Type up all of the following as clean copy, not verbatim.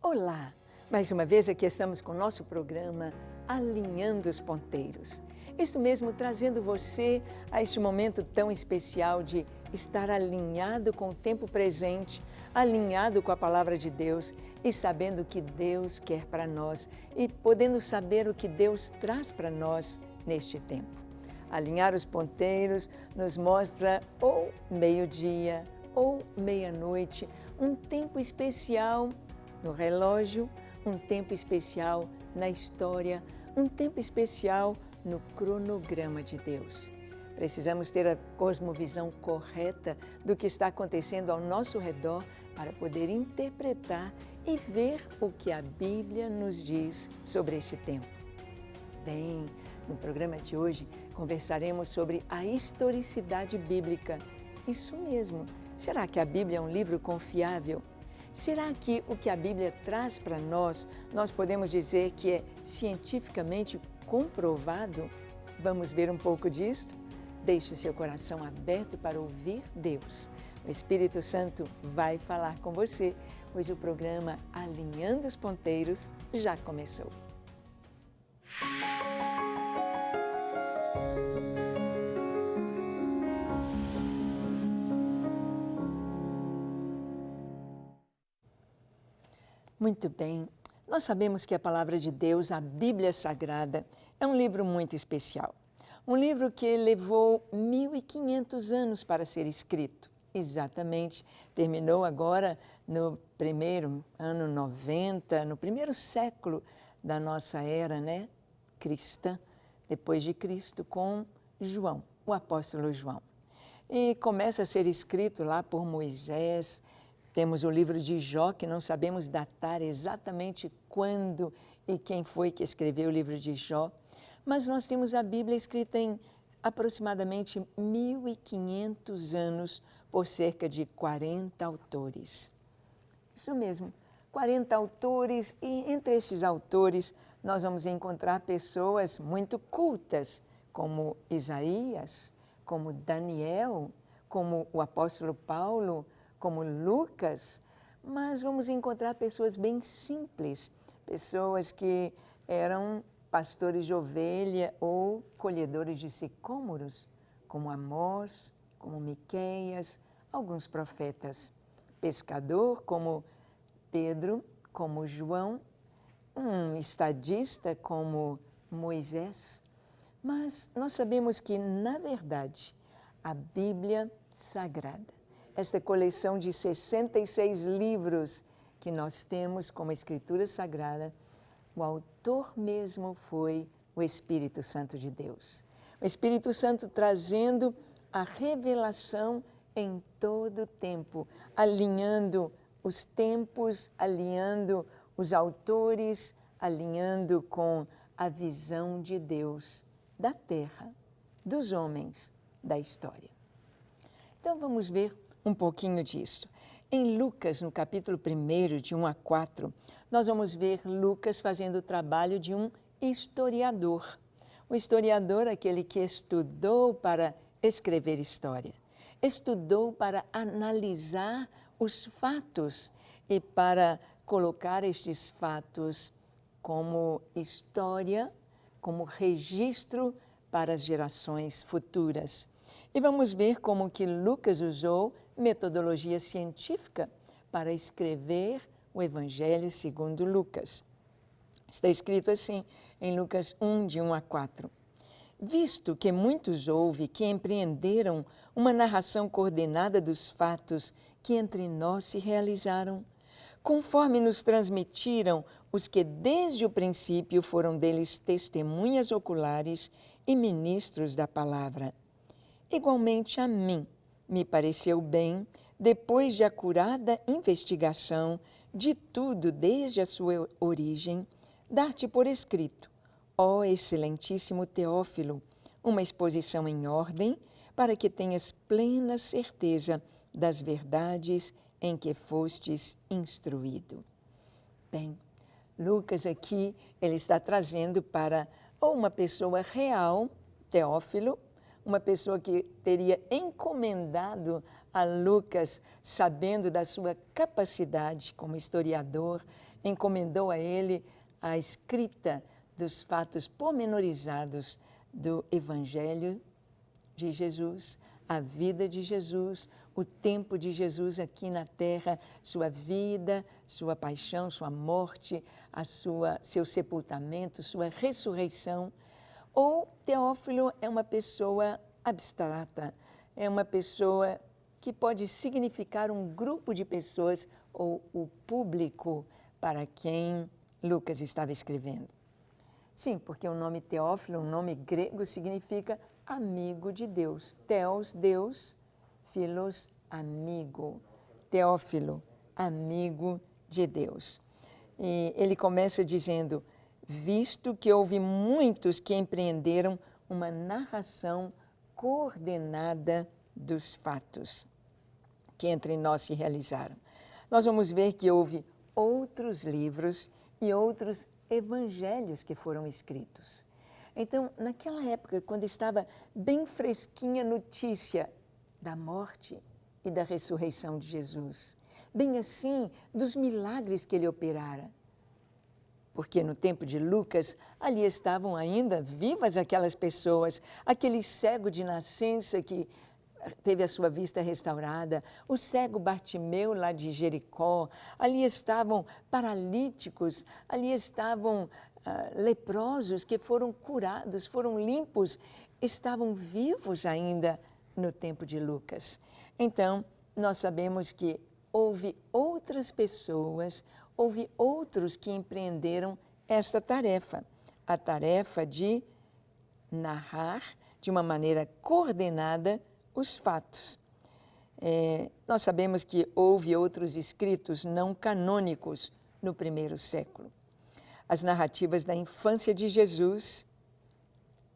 Olá! Mais uma vez aqui estamos com o nosso programa Alinhando os Ponteiros. Isso mesmo, trazendo você a este momento tão especial de estar alinhado com o tempo presente, alinhado com a Palavra de Deus e sabendo o que Deus quer para nós e podendo saber o que Deus traz para nós neste tempo. Alinhar os ponteiros nos mostra ou meio-dia ou meia-noite, um tempo especial no relógio, um tempo especial na história, um tempo especial no cronograma de Deus. Precisamos ter a cosmovisão correta do que está acontecendo ao nosso redor para poder interpretar e ver o que a Bíblia nos diz sobre este tempo. Bem, no programa de hoje conversaremos sobre a historicidade bíblica. Isso mesmo, será que a Bíblia é um livro confiável? Será que o que a Bíblia traz para nós podemos dizer que é cientificamente comprovado? Vamos ver um pouco disto? Deixe o seu coração aberto para ouvir Deus. O Espírito Santo vai falar com você, pois o programa Alinhando os Ponteiros já começou. Muito bem, nós sabemos que a Palavra de Deus, a Bíblia Sagrada, é um livro muito especial. Um livro que levou 1500 anos para ser escrito. Exatamente, terminou agora no primeiro ano 90, no primeiro século da nossa era, né, cristã, depois de Cristo, com João, o apóstolo João. E começa a ser escrito lá por Moisés. Temos o livro de Jó, que não sabemos datar exatamente quando e quem foi que escreveu o livro de Jó, mas nós temos a Bíblia escrita em aproximadamente 1500 anos por cerca de 40 autores. Isso mesmo, 40 autores, e entre esses autores nós vamos encontrar pessoas muito cultas, como Isaías, como Daniel, como o apóstolo Paulo, como Lucas, mas vamos encontrar pessoas bem simples, pessoas que eram pastores de ovelha ou colhedores de sicômoros, como Amós, como Miqueias, alguns profetas, pescador como Pedro, como João, um estadista como Moisés, mas nós sabemos que, na verdade, a Bíblia Sagrada, esta coleção de 66 livros que nós temos como Escritura Sagrada, o autor mesmo foi o Espírito Santo de Deus. O Espírito Santo trazendo a revelação em todo o tempo, alinhando os tempos, alinhando os autores, alinhando com a visão de Deus, da terra, dos homens, da história. Então vamos ver um pouquinho disso. Em Lucas, no capítulo 1, de 1 a 4, nós vamos ver Lucas fazendo o trabalho de um historiador. O historiador, aquele que estudou para escrever história, estudou para analisar os fatos e para colocar estes fatos como história, como registro para as gerações futuras. E vamos ver como que Lucas usou metodologia científica para escrever o Evangelho segundo Lucas. Está escrito assim em Lucas 1, de 1 a 4. Visto que muitos houve que empreenderam uma narração coordenada dos fatos que entre nós se realizaram, conforme nos transmitiram os que desde o princípio foram deles testemunhas oculares e ministros da palavra. Igualmente a mim me pareceu bem, depois de acurada investigação de tudo desde a sua origem, dar-te por escrito, ó excelentíssimo Teófilo, uma exposição em ordem, para que tenhas plena certeza das verdades em que fostes instruído. Bem, Lucas aqui, ele está trazendo para uma pessoa real, Teófilo, uma pessoa que teria encomendado a Lucas, sabendo da sua capacidade como historiador, encomendou a ele a escrita dos fatos pormenorizados do Evangelho de Jesus, a vida de Jesus, o tempo de Jesus aqui na terra, sua vida, sua paixão, sua morte, seu sepultamento, sua ressurreição. Ou Teófilo é uma pessoa abstrata, é uma pessoa que pode significar um grupo de pessoas ou o público para quem Lucas estava escrevendo. Sim, porque o nome Teófilo, um nome grego, significa amigo de Deus. Theos, Deus, Philos, amigo. Teófilo, amigo de Deus. E ele começa dizendo, visto que houve muitos que empreenderam uma narração coordenada dos fatos que entre nós se realizaram. Nós vamos ver que houve outros livros e outros evangelhos que foram escritos. Então, naquela época, quando estava bem fresquinha a notícia da morte e da ressurreição de Jesus, bem assim, dos milagres que ele operara, porque no tempo de Lucas, ali estavam ainda vivas aquelas pessoas, aquele cego de nascença que teve a sua vista restaurada, o cego Bartimeu lá de Jericó, ali estavam paralíticos, ali estavam leprosos que foram curados, foram limpos, estavam vivos ainda no tempo de Lucas. Então, nós sabemos que houve outras pessoas, houve outros que empreenderam esta tarefa, a tarefa de narrar de uma maneira coordenada os fatos. Nós sabemos que houve outros escritos não canônicos no primeiro século. As narrativas da infância de Jesus,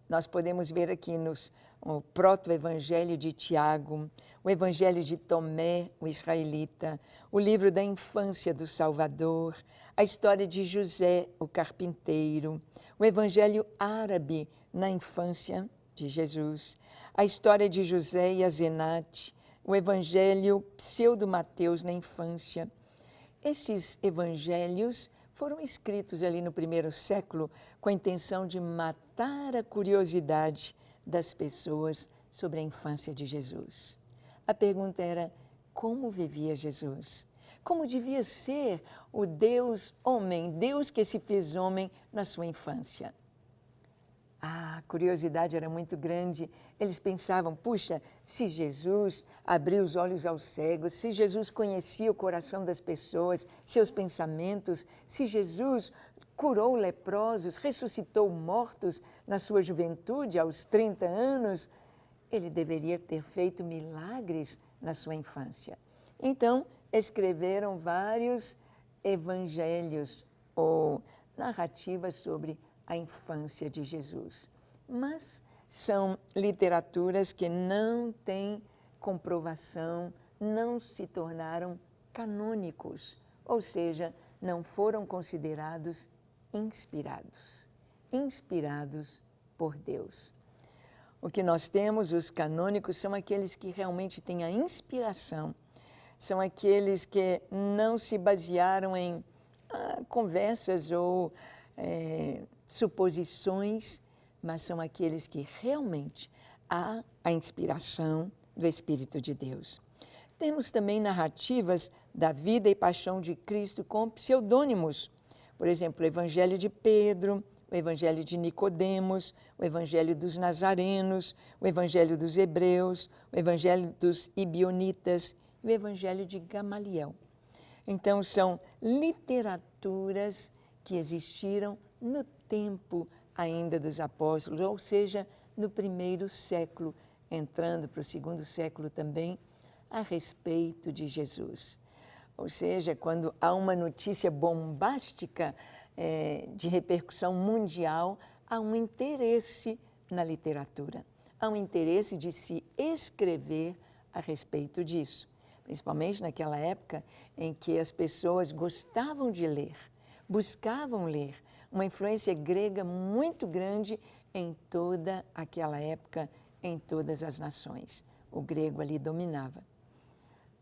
nós podemos ver aqui no proto-evangelho de Tiago, o evangelho de Tomé, o israelita, o livro da infância do Salvador, a história de José, o carpinteiro, o evangelho árabe na infância de Jesus, a história de José e Azenate, o evangelho pseudo-Mateus na infância. Estes evangelhos foram escritos ali no primeiro século com a intenção de matar a curiosidade das pessoas sobre a infância de Jesus. A pergunta era, como vivia Jesus? Como devia ser o Deus homem, Deus que se fez homem na sua infância? A curiosidade era muito grande. Eles pensavam, puxa, se Jesus abriu os olhos aos cegos, se Jesus conhecia o coração das pessoas, seus pensamentos, se Jesus curou leprosos, ressuscitou mortos na sua juventude, aos 30 anos, ele deveria ter feito milagres na sua infância. Então, escreveram vários evangelhos ou narrativas sobre a infância de Jesus. Mas são literaturas que não têm comprovação, não se tornaram canônicos, ou seja, não foram considerados inspirados por Deus. O que nós temos, os canônicos, são aqueles que realmente têm a inspiração, são aqueles que não se basearam em conversas ou suposições, mas são aqueles que realmente há a inspiração do Espírito de Deus. Temos também narrativas da vida e paixão de Cristo com pseudônimos. Por exemplo, o Evangelho de Pedro, o Evangelho de Nicodemos, o Evangelho dos Nazarenos, o Evangelho dos Hebreus, o Evangelho dos Ibionitas e o Evangelho de Gamaliel. Então, são literaturas que existiram no tempo ainda dos apóstolos, ou seja, no primeiro século, entrando para o segundo século também, a respeito de Jesus. Ou seja, quando há uma notícia bombástica de repercussão mundial, há um interesse na literatura, há um interesse de se escrever a respeito disso, principalmente naquela época em que as pessoas gostavam de ler, buscavam ler, uma influência grega muito grande em toda aquela época em todas as nações. O grego ali dominava.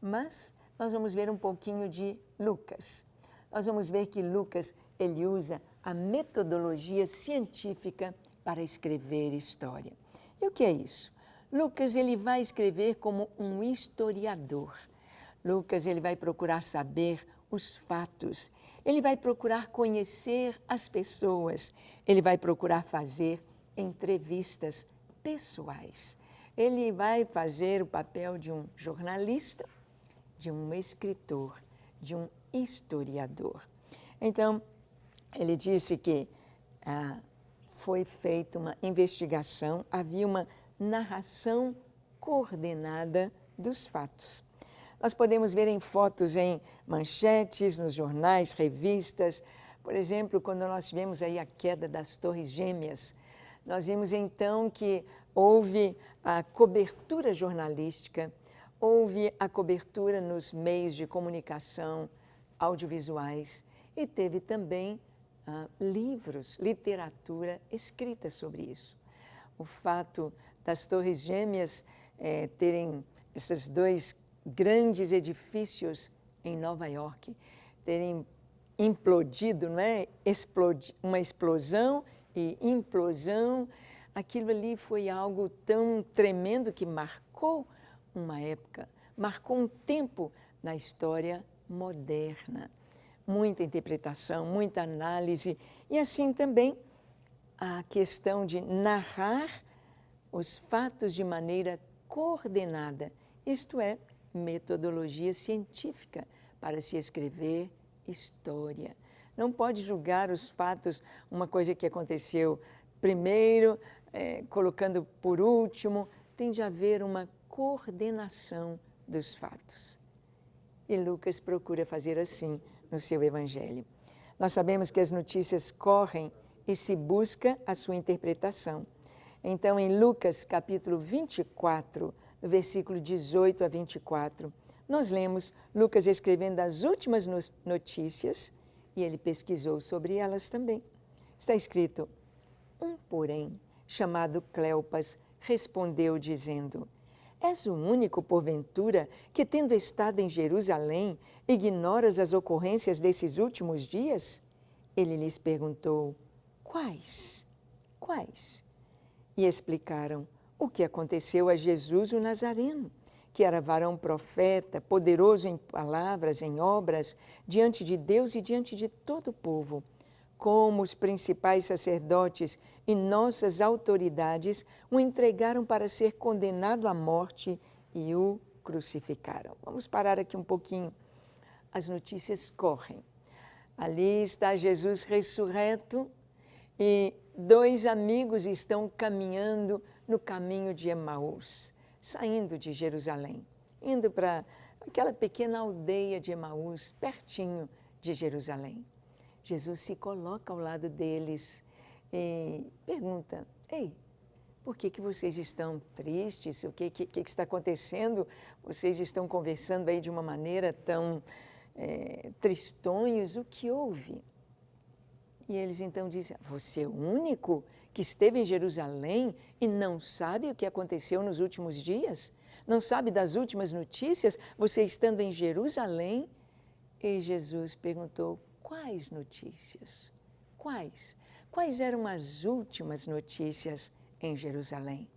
Mas nós vamos ver um pouquinho de Lucas. Nós vamos ver que Lucas, ele usa a metodologia científica para escrever história. E o que é isso? Lucas, ele vai escrever como um historiador. Lucas, ele vai procurar saber os fatos. Ele vai procurar conhecer as pessoas. Ele vai procurar fazer entrevistas pessoais. Ele vai fazer o papel de um jornalista, de um escritor, de um historiador. Então, ele disse que foi feita uma investigação, havia uma narração coordenada dos fatos. Nós podemos ver em fotos, em manchetes, nos jornais, revistas. Por exemplo, quando nós tivemos aí a queda das Torres Gêmeas, nós vimos então que houve a cobertura jornalística, houve a cobertura nos meios de comunicação audiovisuais e teve também livros, literatura escrita sobre isso. O fato das Torres Gêmeas terem esses dois grandes edifícios em Nova York, terem implodido, não é? Uma explosão e implosão, aquilo ali foi algo tão tremendo que marcou uma época, marcou um tempo na história moderna. Muita interpretação, muita análise e assim também a questão de narrar os fatos de maneira coordenada, isto é, metodologia científica para se escrever história. Não pode julgar os fatos, uma coisa que aconteceu primeiro, colocando por último, tem de haver uma coordenação dos fatos. E Lucas procura fazer assim no seu evangelho. Nós sabemos que as notícias correm e se busca a sua interpretação. Então, em Lucas, capítulo 24, no versículo 18 a 24, nós lemos Lucas escrevendo as últimas notícias e ele pesquisou sobre elas também. Está escrito: porém, chamado Cleopas, respondeu dizendo: És o único, porventura, que, tendo estado em Jerusalém, ignoras as ocorrências desses últimos dias? Ele lhes perguntou: Quais? Quais? E explicaram o que aconteceu a Jesus o Nazareno, que era varão profeta, poderoso em palavras, em obras, diante de Deus e diante de todo o povo. Como os principais sacerdotes e nossas autoridades o entregaram para ser condenado à morte e o crucificaram. Vamos parar aqui um pouquinho. As notícias correm. Ali está Jesus ressurreto e dois amigos estão caminhando no caminho de Emaús, saindo de Jerusalém, indo para aquela pequena aldeia de Emaús, pertinho de Jerusalém. Jesus se coloca ao lado deles e pergunta: Ei, por que vocês estão tristes? O que está acontecendo? Vocês estão conversando aí de uma maneira tão tristonhos. O que houve? E eles então dizem: Você é o único que esteve em Jerusalém e não sabe o que aconteceu nos últimos dias? Não sabe das últimas notícias? Você estando em Jerusalém? E Jesus perguntou: Quais notícias? Quais? Quais eram as últimas notícias em Jerusalém?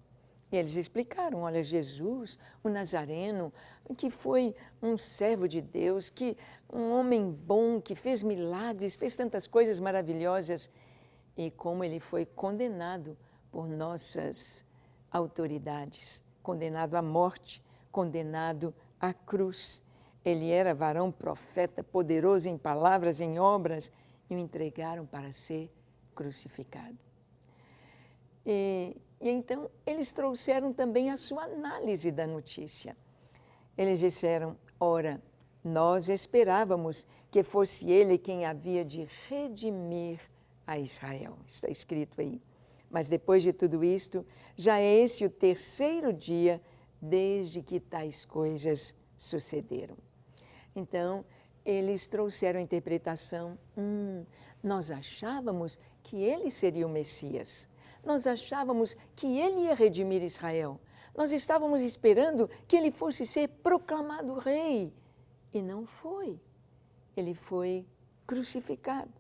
E eles explicaram: olha, Jesus, o Nazareno, que foi um servo de Deus, que um homem bom, que fez milagres, fez tantas coisas maravilhosas, e como ele foi condenado por nossas autoridades, condenado à morte, condenado à cruz. Ele era varão profeta, poderoso em palavras, em obras, e o entregaram para ser crucificado. E então eles trouxeram também a sua análise da notícia. Eles disseram: ora, nós esperávamos que fosse ele quem havia de redimir a Israel. Está escrito aí. Mas depois de tudo isto, já é esse o terceiro dia desde que tais coisas sucederam. Então, eles trouxeram a interpretação: nós achávamos que ele seria o Messias. Nós achávamos que ele ia redimir Israel. Nós estávamos esperando que ele fosse ser proclamado rei. E não foi. Ele foi crucificado.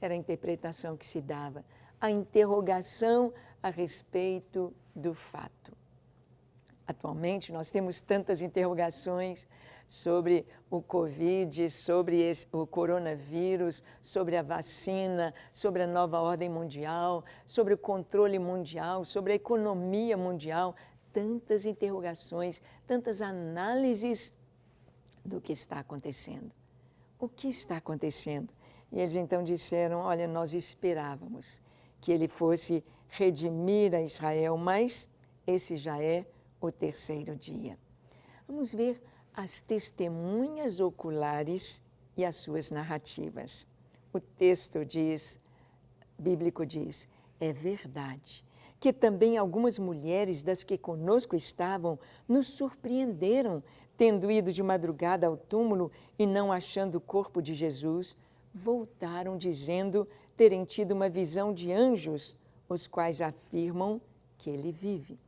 Era a interpretação que se dava, a interrogação a respeito do fato. Atualmente, nós temos tantas interrogações sobre o Covid, sobre o coronavírus, sobre a vacina, sobre a nova ordem mundial, sobre o controle mundial, sobre a economia mundial. Tantas interrogações, tantas análises do que está acontecendo. O que está acontecendo? E eles então disseram, olha, nós esperávamos que ele fosse redimir a Israel, mas esse já é o terceiro dia. Vamos ver as testemunhas oculares e as suas narrativas. O texto bíblico diz, é verdade que também algumas mulheres das que conosco estavam nos surpreenderam, tendo ido de madrugada ao túmulo e não achando o corpo de Jesus, voltaram dizendo terem tido uma visão de anjos, os quais afirmam que ele vive.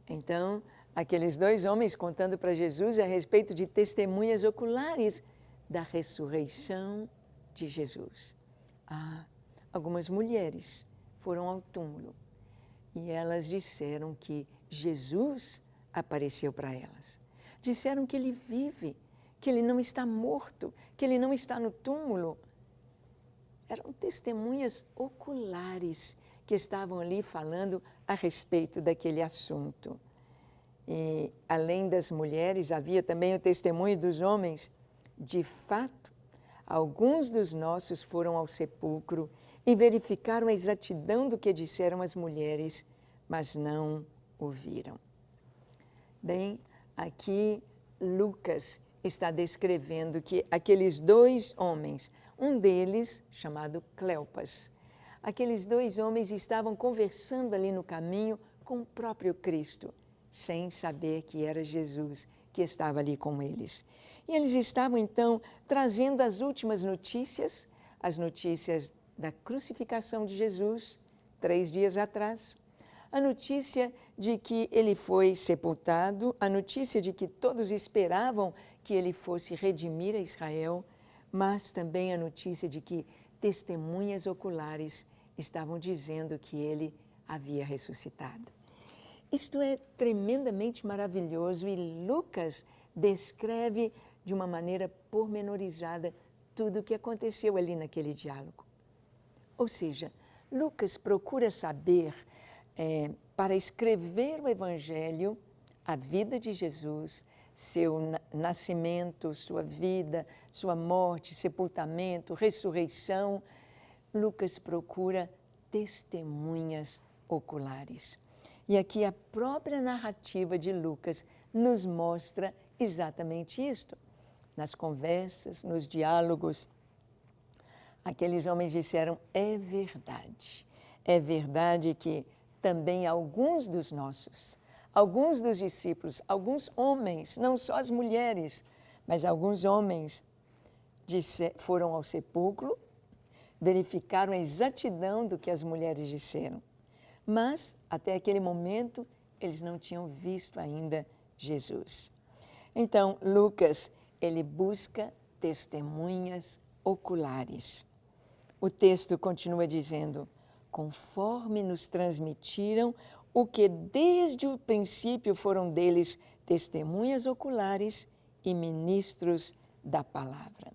Então, aqueles dois homens contando para Jesus a respeito de testemunhas oculares da ressurreição de Jesus. Algumas mulheres foram ao túmulo e elas disseram que Jesus apareceu para elas. Disseram que ele vive, que ele não está morto, que ele não está no túmulo. Eram testemunhas oculares que estavam ali falando a respeito daquele assunto. E, além das mulheres, havia também o testemunho dos homens. De fato, alguns dos nossos foram ao sepulcro e verificaram a exatidão do que disseram as mulheres, mas não o viram. Bem, aqui Lucas está descrevendo que aqueles dois homens, um deles chamado Cleopas, aqueles dois homens estavam conversando ali no caminho com o próprio Cristo, sem saber que era Jesus que estava ali com eles. E eles estavam, então, trazendo as últimas notícias, as notícias da crucificação de Jesus, 3 dias atrás, a notícia de que ele foi sepultado, a notícia de que todos esperavam que ele fosse redimir a Israel, mas também a notícia de que testemunhas oculares estavam dizendo que ele havia ressuscitado. Isto é tremendamente maravilhoso e Lucas descreve de uma maneira pormenorizada tudo o que aconteceu ali naquele diálogo. Ou seja, Lucas procura saber, para escrever o Evangelho, a vida de Jesus, seu nascimento, sua vida, sua morte, sepultamento, ressurreição, Lucas procura testemunhas oculares. E aqui a própria narrativa de Lucas nos mostra exatamente isto. Nas conversas, nos diálogos, aqueles homens disseram, é verdade que também alguns dos nossos, alguns dos discípulos, alguns homens, não só as mulheres, mas alguns homens foram ao sepulcro, verificaram a exatidão do que as mulheres disseram. Mas, até aquele momento, eles não tinham visto ainda Jesus. Então, Lucas, ele busca testemunhas oculares. O texto continua dizendo, conforme nos transmitiram o que desde o princípio foram deles testemunhas oculares e ministros da palavra.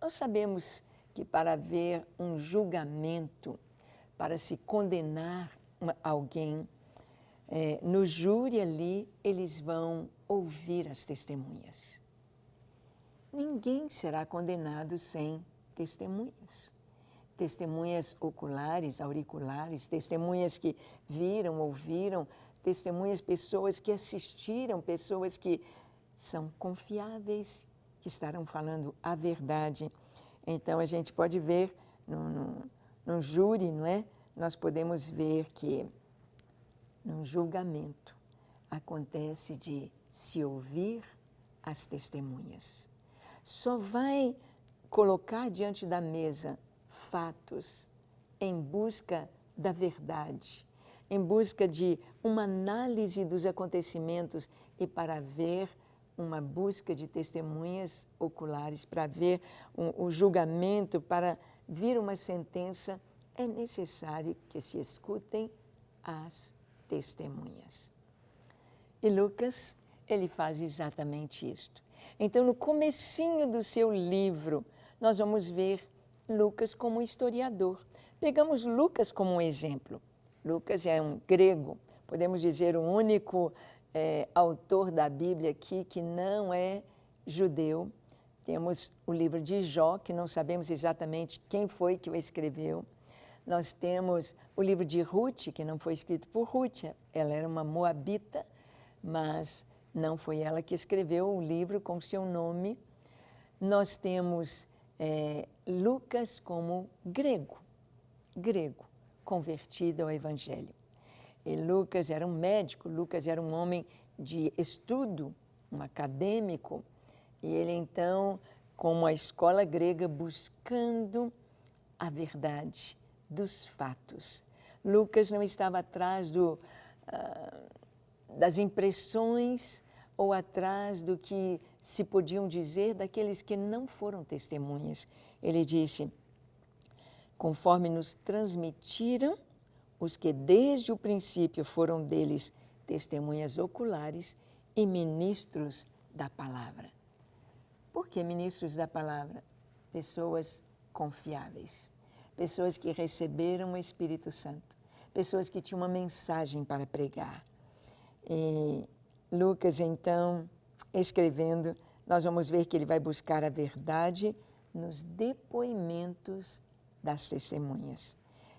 Nós sabemos que para haver um julgamento, para se condenar alguém, no júri ali, eles vão ouvir as testemunhas. Ninguém será condenado sem testemunhas. Testemunhas oculares, auriculares, testemunhas que viram, ouviram, testemunhas, pessoas que assistiram, pessoas que são confiáveis, que estarão falando a verdade. Então, a gente pode ver no júri, não é? Nós podemos ver que num julgamento acontece de se ouvir as testemunhas. Só vai colocar diante da mesa fatos em busca da verdade, em busca de uma análise dos acontecimentos e para ver uma busca de testemunhas oculares, para ver o julgamento, para vir uma sentença, é necessário que se escutem as testemunhas. E Lucas, ele faz exatamente isto. Então, no comecinho do seu livro, nós vamos ver Lucas como historiador. Pegamos Lucas como um exemplo. Lucas é um grego, podemos dizer o único autor da Bíblia aqui que não é judeu. Temos o livro de Jó, que não sabemos exatamente quem foi que o escreveu. Nós temos o livro de Ruth, que não foi escrito por Ruth, ela era uma moabita, mas não foi ela que escreveu o livro com seu nome. Nós temos Lucas como grego, convertido ao Evangelho. E Lucas era um médico, Lucas era um homem de estudo, um acadêmico, e ele então, como a escola grega, buscando a verdade dos fatos. Lucas não estava atrás das impressões ou atrás do que se podiam dizer daqueles que não foram testemunhas. Ele disse, conforme nos transmitiram os que desde o princípio foram deles testemunhas oculares e ministros da palavra. Por que ministros da palavra? Pessoas confiáveis, pessoas que receberam o Espírito Santo, pessoas que tinham uma mensagem para pregar. E Lucas, então, escrevendo, nós vamos ver que ele vai buscar a verdade nos depoimentos das testemunhas.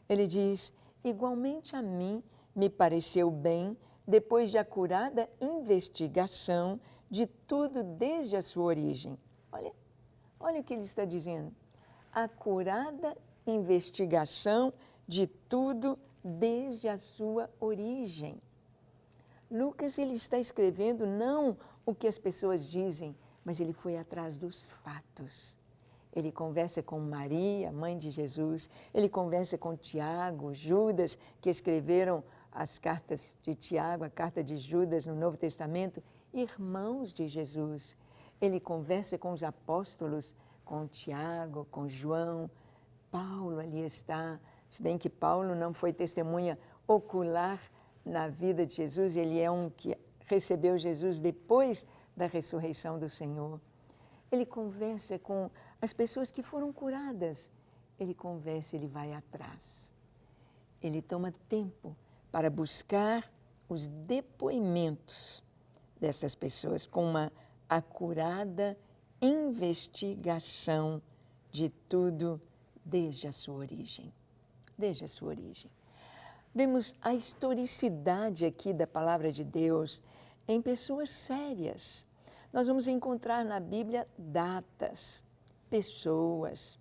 Ele diz, igualmente a mim me pareceu bem, depois de acurada investigação de tudo desde a sua origem. Olha o que ele está dizendo. Acurada investigação de tudo desde a sua origem. Lucas, ele está escrevendo não o que as pessoas dizem, mas ele foi atrás dos fatos. Ele conversa com Maria, mãe de Jesus, ele conversa com Tiago, Judas, que escreveram as cartas de Tiago, a carta de Judas no Novo Testamento, irmãos de Jesus. Ele conversa com os apóstolos, com Tiago, com João. Paulo ali está, se bem que Paulo não foi testemunha ocular na vida de Jesus, ele é um que recebeu Jesus depois da ressurreição do Senhor. Ele conversa com as pessoas que foram curadas. Ele conversa, ele vai atrás. Ele toma tempo para buscar os depoimentos dessas pessoas com uma acurada investigação de tudo desde a sua origem. Desde a sua origem. Vemos a historicidade aqui da palavra de Deus em pessoas sérias. Nós vamos encontrar na Bíblia datas, pessoas,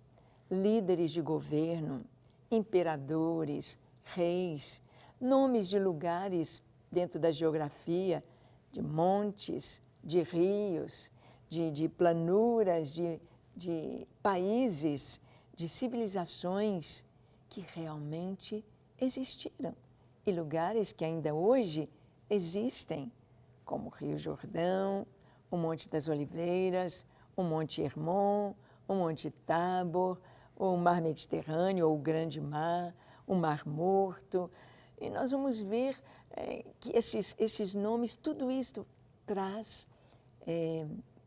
líderes de governo, imperadores, reis, nomes de lugares dentro da geografia, de montes, de rios, de planuras, de países, de civilizações que realmente existiram e lugares que ainda hoje existem, como o Rio Jordão, o Monte das Oliveiras, o Monte Hermon, o Monte Tabor, o Mar Mediterrâneo, ou o Grande Mar, o Mar Morto. E nós vamos ver que esses nomes, tudo isto traz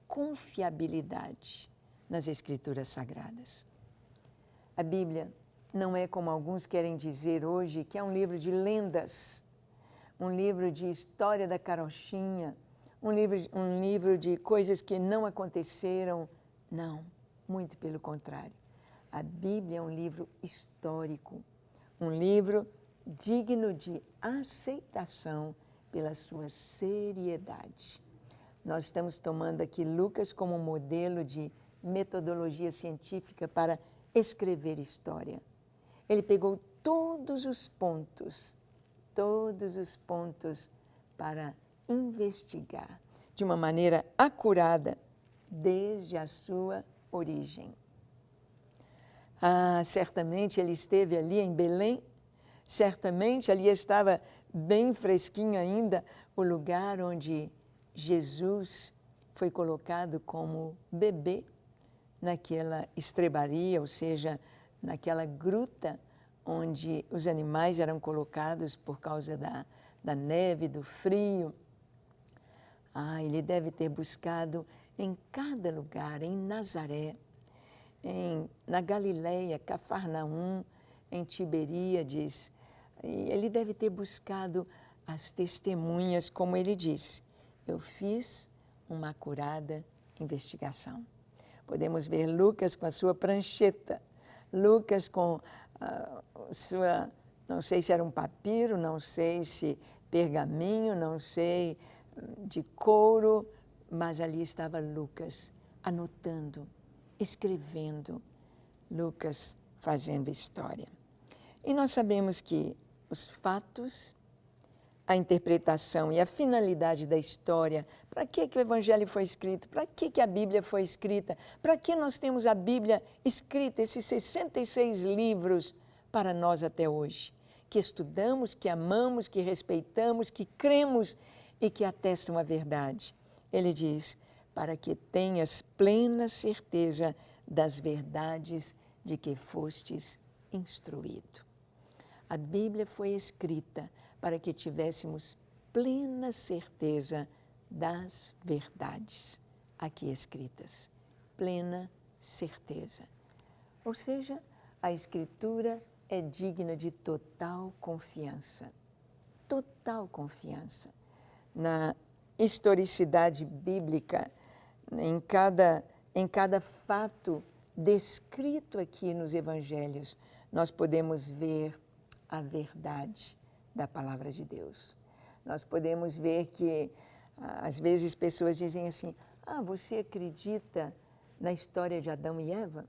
confiabilidade nas Escrituras Sagradas. A Bíblia não é como alguns querem dizer hoje, que é um livro de lendas, um livro de história da carochinha, um livro de coisas que não aconteceram. Não, muito pelo contrário. A Bíblia é um livro histórico, um livro digno de aceitação pela sua seriedade. Nós estamos tomando aqui Lucas como modelo de metodologia científica para escrever história. Ele pegou todos os pontos para investigar de uma maneira acurada desde a sua origem. Certamente ele esteve ali em Belém, Certamente ali estava bem fresquinho ainda o lugar onde Jesus foi colocado como bebê naquela estrebaria, ou seja, naquela gruta onde os animais eram colocados por causa da neve, do frio. Ele deve ter buscado em cada lugar, em Nazaré, na Galileia, Cafarnaum, em Tiberíades. E ele deve ter buscado as testemunhas, como ele disse. Eu fiz uma acurada investigação. Podemos ver Lucas com a sua prancheta, Lucas com sua, não sei se era um papiro, não sei se pergaminho, não sei, de couro, mas ali estava Lucas anotando, escrevendo, Lucas fazendo história. E nós sabemos que os fatos, a interpretação e a finalidade da história, para que o Evangelho foi escrito, para que a Bíblia foi escrita, para que nós temos a Bíblia escrita, esses 66 livros para nós até hoje, que estudamos, que amamos, que respeitamos, que cremos e que atestam a verdade. Ele diz, para que tenhas plena certeza das verdades de que fostes instruído. A Bíblia foi escrita para que tivéssemos plena certeza das verdades aqui escritas. Plena certeza. Ou seja, a Escritura é digna de total confiança. Total confiança. Na historicidade bíblica, em cada fato descrito aqui nos Evangelhos, nós podemos ver a verdade da palavra de Deus. Nós podemos ver que, às vezes, pessoas dizem assim, você acredita na história de Adão e Eva?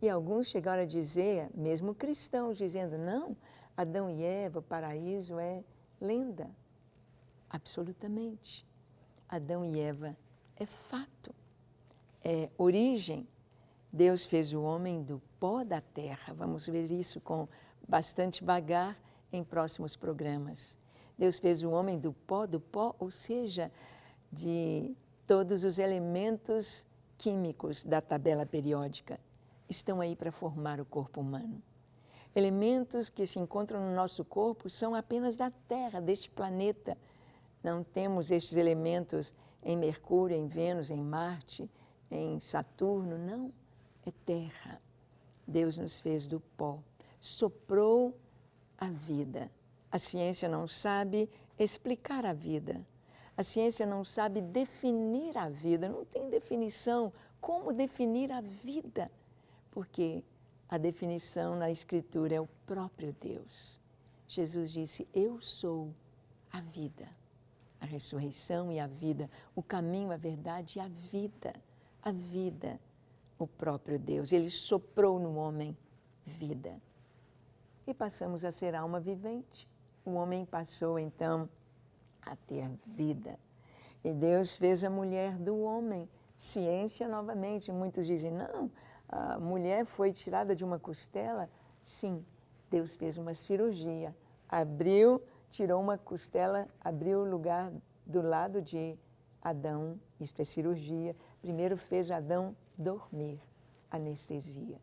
E alguns chegaram a dizer, mesmo cristãos, dizendo, não, Adão e Eva, o paraíso é lenda. Absolutamente. Adão e Eva é fato, é origem. Deus fez o homem do pó da terra. Vamos ver isso com bastante vagar em próximos programas. Deus fez o homem do pó, ou seja, de todos os elementos químicos da tabela periódica. Estão aí para formar o corpo humano. Elementos que se encontram no nosso corpo são apenas da Terra, deste planeta. Não temos estes elementos em Mercúrio, em Vênus, em Marte, em Saturno, não. É terra. Deus nos fez do pó, soprou a vida. A ciência não sabe explicar a vida. A ciência não sabe definir a vida, não tem definição. Como definir a vida? Porque a definição na Escritura é o próprio Deus. Jesus disse, eu sou a vida, a ressurreição e a vida, o caminho, a verdade e a vida. A vida, o próprio Deus. Ele soprou no homem vida. E passamos a ser alma vivente. O homem passou, então, a ter vida. E Deus fez a mulher do homem. Ciência, novamente. Muitos dizem, não, a mulher foi tirada de uma costela. Sim, Deus fez uma cirurgia. Abriu, tirou uma costela, abriu o lugar do lado de Adão. Isto é cirurgia. Primeiro fez Adão dormir, anestesia.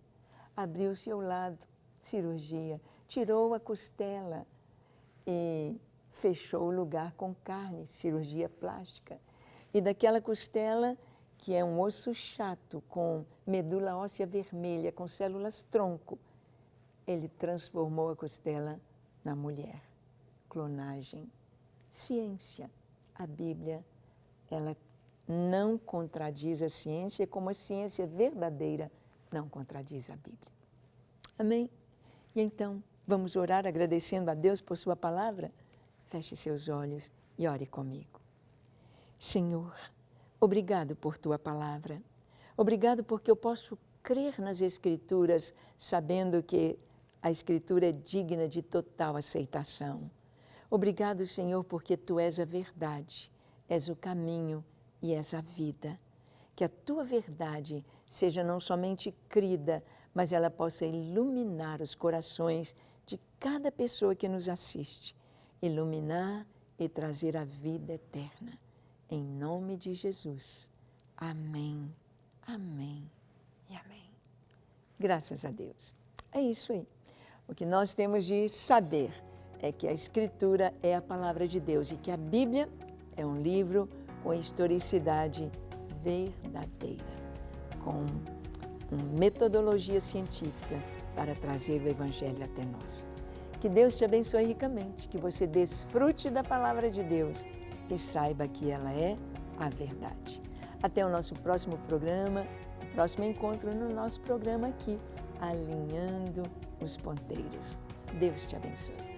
Abriu-se ao lado, cirurgia. Tirou a costela e fechou o lugar com carne, cirurgia plástica. E daquela costela, que é um osso chato, com medula óssea vermelha, com células tronco, ele transformou a costela na mulher. Clonagem. Ciência. A Bíblia, ela não contradiz a ciência, como a ciência verdadeira não contradiz a Bíblia. Amém? E então, vamos orar agradecendo a Deus por sua palavra? Feche seus olhos e ore comigo. Senhor, obrigado por tua palavra. Obrigado porque eu posso crer nas Escrituras, sabendo que a Escritura é digna de total aceitação. Obrigado, Senhor, porque tu és a verdade, és o caminho e és a vida. Que a tua verdade seja não somente crida, mas ela possa iluminar os corações de cada pessoa que nos assiste, iluminar e trazer a vida eterna. Em nome de Jesus. Amém, amém e amém. Graças a Deus. É isso aí. O que nós temos de saber é que a Escritura é a palavra de Deus e que a Bíblia é um livro com historicidade verdadeira, com uma metodologia científica para trazer o Evangelho até nós. Que Deus te abençoe ricamente, que você desfrute da palavra de Deus e saiba que ela é a verdade. Até o nosso próximo programa, o próximo encontro no nosso programa aqui, Alinhando os Ponteiros. Deus te abençoe.